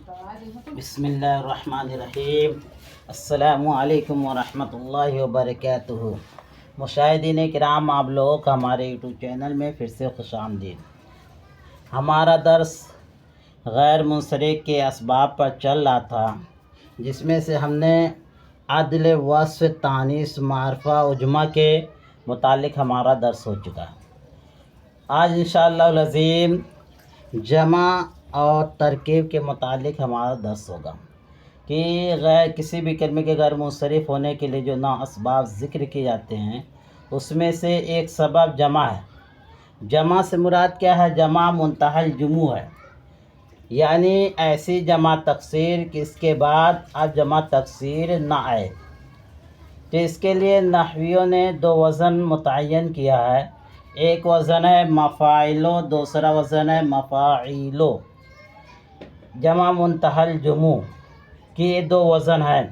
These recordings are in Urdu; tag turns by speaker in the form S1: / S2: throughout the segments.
S1: بسم اللہ الرحمن الرحیم۔ السلام علیکم ورحمۃ اللہ وبرکاتہ۔ مشاہدین کرام، آپ لوگوں کا ہمارے یوٹیوب چینل میں پھر سے خوش آمدید۔ ہمارا درس غیر منصرف کے اسباب پر چل رہا تھا، جس میں سے ہم نے عدل، وصف، تانیث، معرفہ و جمع کے متعلق ہمارا درس ہو چکا۔ آج انشاءاللہ العظیم جمع اور ترکیب کے متعلق ہمارا درس ہوگا کہ کسی بھی کلمے کے غیر منصرف ہونے کے لیے جو 9 اسباب ذکر کیے جاتے ہیں، اس میں سے ایک سبب جمع ہے۔ جمع سے مراد کیا ہے؟ جمع منتہی الجموع ہے، یعنی ایسی جمع تکسیر کہ اس کے بعد اب جمع تکسیر نہ آئے۔ تو اس کے لیے نحویوں نے 2 وزن متعین کیا ہے، ایک وزن ہے مفاعلو، دوسرا وزن ہے مفاعیلو۔ جمع منتہی الجموع کی یہ 2 وزن ہیں۔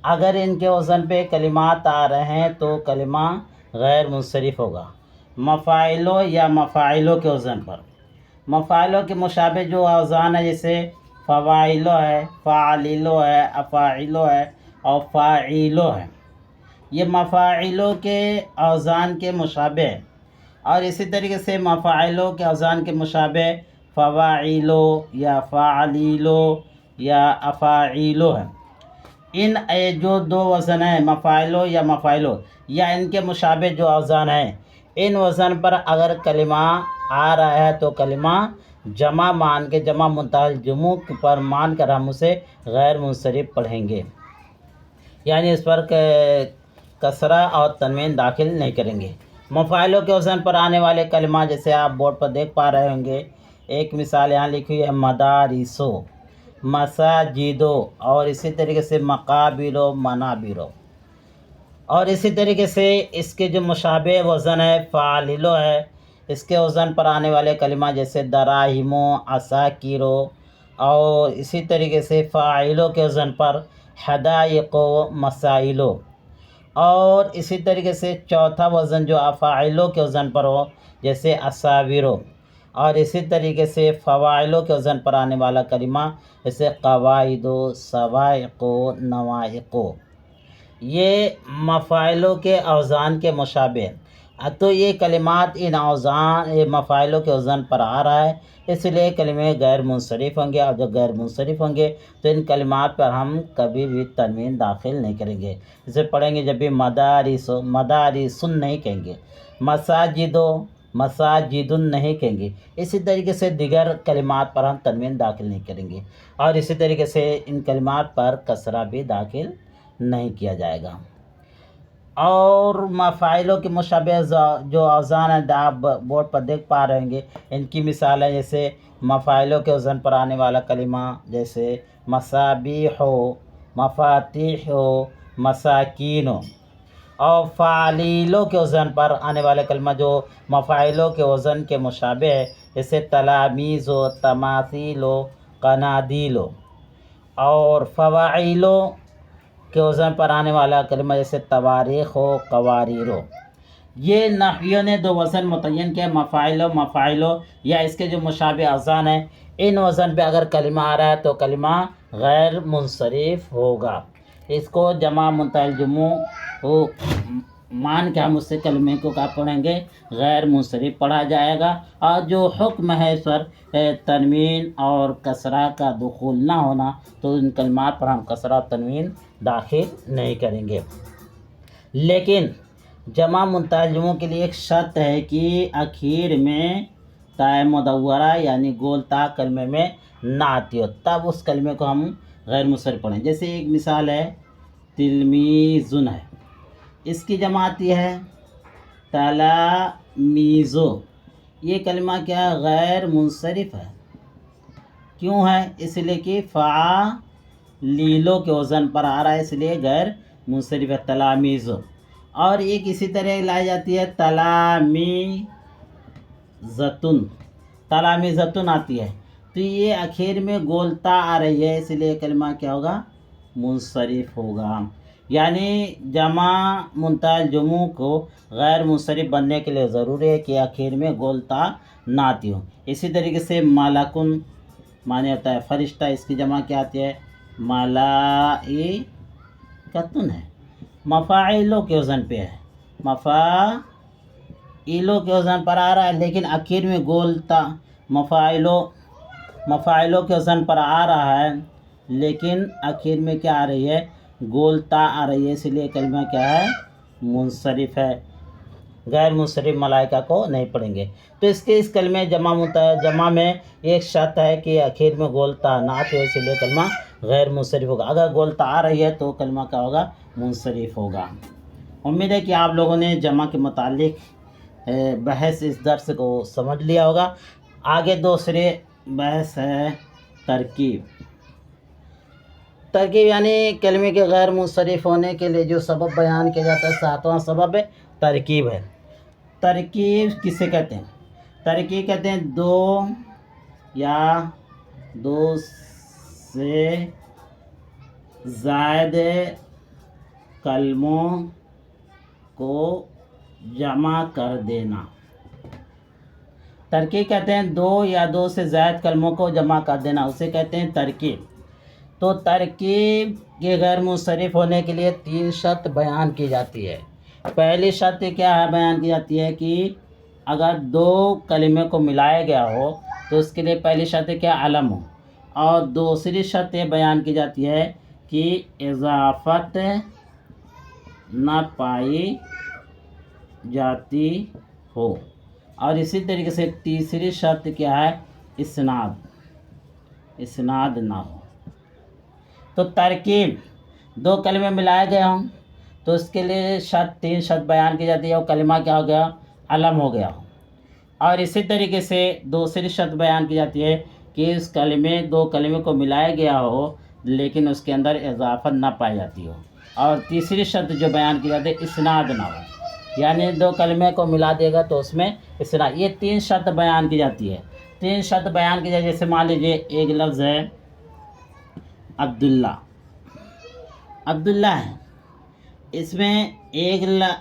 S1: اگر ان کے وزن پہ کلمات آ رہے ہیں تو کلمہ غیر منصرف ہوگا، مفاعلو یا مفاعلو کے وزن پر۔ مفاعلو کے مشابہ جو اوزان ہے، جیسے فواعلو ہے، فاعللو ہے، افاعلو ہے اور فاعیلو ہے، یہ مفاعلو کے اوزان کے مشابہ ہے۔ اور اسی طریقے سے مفاعلو کے اوزان کے مشابہ فواعلو یا فاعلیلو یا افاعیلو ہے۔ ان جو 2 وزن ہیں، مفاعلو یا مفاعلو، یا ان کے مشابہ جو اوزان ہیں، ان وزن پر اگر کلمہ آ رہا ہے تو کلمہ جمع مان کے، جمع منتہی الجموع پر مان کر ہم اسے غیر منصرف پڑھیں گے، یعنی اس پر کسرہ اور تنوین داخل نہیں کریں گے۔ مفاعلوں کے وزن پر آنے والے کلمہ جیسے آپ بورڈ پر دیکھ پا رہے ہوں گے، ایک مثال یہاں لکھی ہے مدارسو، مساجدو، اور اسی طریقے سے مقابرو، منابرو۔ اور اسی طریقے سے اس کے جو مشابہ وزن ہے فاعللو ہے، اس کے وزن پر آنے والے کلمہ جیسے دراہمو، عساکرو، اور اسی طریقے سے فاعلو کے وزن پر حدائقو، مسائلو۔ اور اسی طریقے سے چوتھا وزن جو افاعلو کے وزن پر ہو، جیسے اساورو۔ اور اسی طریقے سے فواعلو کے وزن پر آنے والا کلمہ جیسے قواعدو، سوائقو، نوائقو۔ یہ مفاعلوں کے اوزان کے مشابہ ہیں۔ تو یہ کلمات ان مفاعلوں کے وزن پر آ رہا ہے، اس لیے کلمے غیر منصرف ہوں گے، اور جب غیر منصرف ہوں گے تو ان کلمات پر ہم کبھی بھی تنوین داخل نہیں کریں گے۔ اسے پڑھیں گے جب بھی مدارسو، مدارسن نہیں کہیں گے، مساجدو، مساجدن نہیں کہیں گے۔ اسی طریقے سے دیگر کلمات پر ہم تنوین داخل نہیں کریں گے، اور اسی طریقے سے ان کلمات پر کسرہ بھی داخل نہیں کیا جائے گا۔ اور مفاعلوں کے مشابہ جو اوزان ہیں آپ بورڈ پر دیکھ پا رہے ہوں گے، ان کی مثالیں جیسے مفاعلوں کے وزن پر آنے والا کلمہ جیسے مصابیح ہو، مفاتیح ہو، مساکین ہو۔ اور فعلیلوں کے وزن پر آنے والا کلمہ جو مفاعلوں کے وزن کے مشابہ ہے، جیسے تلامیذ ہو، تماثیل ہو، قنادیل ہو۔ اور فواعلوں کے وزن پر آنے والا کلمہ جیسے تواریخ ہو، قواریر ہو۔ یہ نحویوں نے 2 وزن متعین کیا، مفاعلو، مفاعلو، یا اس کے جو مشابہ اوزان ہیں، ان وزن پہ اگر کلمہ آ رہا ہے تو کلمہ غیر منصرف ہوگا۔ اس کو جمع منتہی الجموع مان کے ہم اس سے کلمے کو کیا پڑھیں گے؟ غیر منصرف پڑھا جائے گا۔ اور جو حکم ہے اس پر تنوین اور کسرہ کا دخول نہ ہونا، تو ان کلمات پر ہم کسرہ اور تنوین داخل نہیں کریں گے۔ لیکن جمع منتہی الجموع کے لیے ایک شرط ہے کہ اخیر میں تاء مدورہ یعنی گول تا کلمے میں نہ آتی ہو، تب اس کلمے کو ہم غیر منصرف پڑھیں۔ جیسے ایک مثال ہے تلمیذن ہے، اس کی جمع آتی ہے تلامیذو۔ یہ کلمہ کیا غیر منصرف ہے، کیوں ہے؟ اس لیے کہ فعلیلو کے وزن پر آ رہا ہے، اس لیے غیر منصرف ہے تلامیذ۔ اور ایک اسی طرح لائی جاتی ہے تلامیذتن، تلامیذتن آتی ہے، تو یہ اخیر میں گول تا آ رہی ہے، اس لیے کلمہ کیا ہوگا؟ منصرف ہوگا۔ یعنی جمع منتہی الجموع کو غیر منصرف بننے کے لیے ضروری ہے کہ آخر میں گول تا نہ آتی ہو۔ اسی طریقے سے ملکن، معنی ہوتا ہے فرشتہ، اس کی جمع کیا آتی ہے؟ ملائکتن ہے، مفاعلوں کے وزن پہ ہے، مفاعلوں کے وزن پر آ رہا ہے، لیکن آخر میں گولتا مفاعلوں کے وزن پر آ رہا ہے، لیکن آخر میں کیا آ رہی ہے؟ گولتا آ رہی ہے، اس لیے کلمہ کیا ہے؟ منصرف ہے، غیر منصرف ملائکہ کو نہیں پڑھیں گے۔ تو اس کلمے جمع میں ایک شرط ہے کہ آخر میں گولتا نہ آتے، اس لیے کلمہ غیر منصرف ہوگا۔ اگر گولتا آ رہی ہے تو کلمہ کیا ہوگا؟ منصرف ہوگا۔ امید ہے کہ آپ لوگوں نے جمع کے متعلق بحث اس درس کو سمجھ لیا ہوگا۔ آگے دوسرے بحث ہے ترکیب یعنی کلمے کے غیر منصرف ہونے کے لیے جو سبب بیان کیا جاتا ہے، 7واں سبب ترکیب ہے۔ ترکیب کسے کہتے ہیں؟ ترکیب کہتے ہیں دو یا دو سے زائد کلموں کو جمع کر دینا۔ ترکیب کہتے ہیں دو یا دو سے زائد کلموں کو جمع کر دینا، اسے کہتے ہیں ترکیب۔ تو ترکیب کے غیر منصرف ہونے کے لیے 3 شرط بیان کی جاتی ہے۔ پہلی شرط کیا ہے بیان کی جاتی ہے کہ اگر 2 کلمے کو ملایا گیا ہو تو اس کے لیے پہلی شرط کیا؟ علم ہو، اور دوسری شرط یہ بیان کی جاتی ہے کہ اضافت نہ پائی جاتی ہو، اور اسی طریقے سے تیسری شرط کیا ہے؟ اسناد نہ ہو۔ تو ترکیب 2 کلمے ملائے گئے ہوں تو اس کے لیے 3 شرط بیان کی جاتی ہے، وہ کلمہ کیا ہو گیا؟ علم ہو گیا ہو۔ اور اسی طریقے سے دوسری شرط بیان کی جاتی ہے کہ اس 2 کلمے کو ملایا گیا ہو لیکن اس کے اندر اضافت نہ پائی جاتی ہو۔ اور تیسری شرط جو بیان کی جاتی ہے اسناد نہ ہو، یعنی 2 کلمے کو ملا دے گا تو اس میں اسناد۔ یہ 3 شرط بیان کی جاتی ہے۔ 3 شرط بیان کی جاتی ہے، جیسے مان لیجیے ایک لفظ ہے عبداللہ ہے، اس میں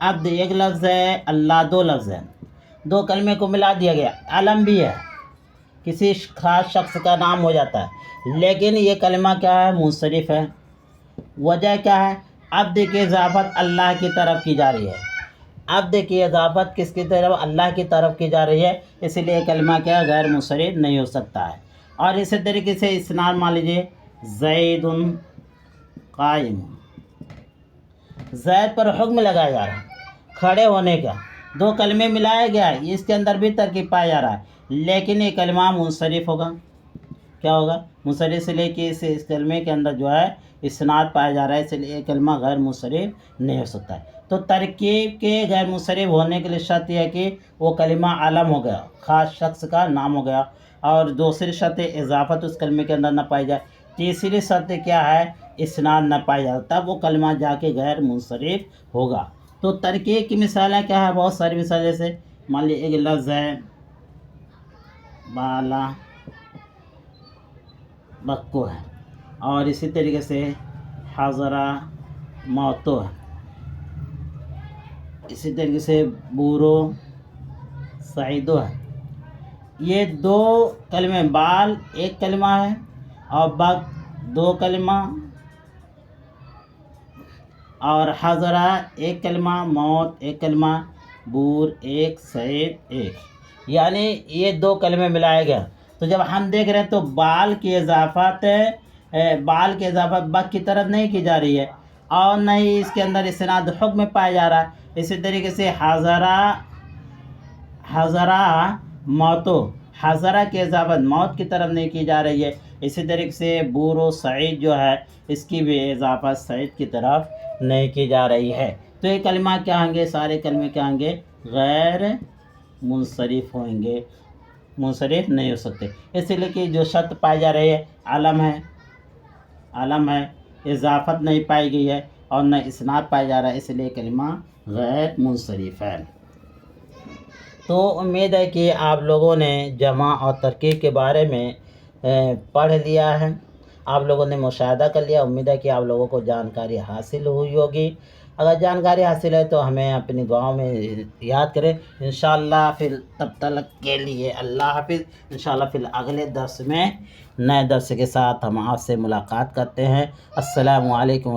S1: عبد ایک لفظ ہے، اللہ 2 لفظ ہے، 2 کلمے کو ملا دیا گیا، علم بھی ہے، کسی خاص شخص کا نام ہو جاتا ہے، لیکن یہ کلمہ کیا ہے؟ منصرف ہے۔ وجہ کیا ہے؟ عبد کی اضافت اللہ کی طرف کی جا رہی ہے، عبد کی اضافت کس کی طرف؟ اللہ کی طرف کی جا رہی ہے، اس لیے کلمہ کیا غیر منصرف نہیں ہو سکتا ہے۔ اور اسی طریقے سے اسناد مان لیجیے زید قائم، زید پر حکم لگایا جا رہا ہے کھڑے ہونے کا، 2 کلمے ملایا گیا ہے، اس کے اندر بھی ترکیب پایا جا رہا ہے، لیکن یہ کلمہ منصرف ہوگا۔ کیا ہوگا؟ منصرف، اس لیے کہ اس کلمے کے اندر جو ہے اسناد پایا جا رہا ہے، اس لیے یہ کلمہ غیر منصرف نہیں ہو سکتا ہے۔ تو ترکیب کے غیر منصرف ہونے کے لیے شرط یہ ہے کہ وہ کلمہ علم ہو گیا، خاص شخص کا نام ہو گیا، اور دوسری شرط اضافت اس کلمے کے اندر نہ پائی جائے، تیسری شرط کیا ہے؟ اسناد نہ پایا جائے، تب وہ کلمہ جا کے غیر منصرف ہوگا۔ تو ترکیب کی مثالیں کیا ہے؟ بہت ساری مثالیں، جیسے مان لیجیے ایک لفظ ہے بالا بکو ہے، اور اسی طریقے سے حضرہ موتو ہے، اسی طریقے سے بورو سعیدو ہے۔ یہ 2 کلمے، بال ایک کلمہ ہے اور بک 2 کلمہ، اور حضرہ ایک کلمہ، موت ایک کلمہ، بور ایک، سعید ایک، یعنی یہ 2 کلمے ملائے گئے۔ تو جب ہم دیکھ رہے ہیں تو بال کی اضافت بک کی طرف نہیں کی جا رہی ہے، اور نہ ہی اس کے اندر اسناد حکم میں پایا جا رہا ہے۔ اسی طریقے سے حضرہ موتو، حضرہ کی اضافت موت کی طرف نہیں کی جا رہی ہے۔ اسی طریقے سے بور و سعید جو ہے اس کی بھی اضافت سعید کی طرف نہیں کی جا رہی ہے۔ تو یہ کلمہ کیا ہوں گے؟ سارے کلمے کیا ہوں گے؟ غیر منصرف ہوئیں گے، منصرف نہیں ہو سکتے، اس لیے کہ جو شرط پائی جا رہی ہے علم ہے، اضافت نہیں پائی گئی ہے، اور نہ اسناد پایا جا رہا ہے، اس لیے کلمہ غیر منصرف ہے۔ تو امید ہے کہ آپ لوگوں نے جمع اور ترکیب کے بارے میں پڑھ لیا ہے، آپ لوگوں نے مشاہدہ کر لیا۔ امید ہے کہ آپ لوگوں کو جانکاری حاصل ہوئی ہوگی۔ اگر جانکاری حاصل ہے تو ہمیں اپنی دعاؤں میں یاد کریں انشاءاللہ. پھر تب تک کے لیے اللہ حافظ. انشاءاللہ پھر اگلے درس میں نئے درس کے ساتھ ہم آپ سے ملاقات کرتے ہیں. السلام علیکم.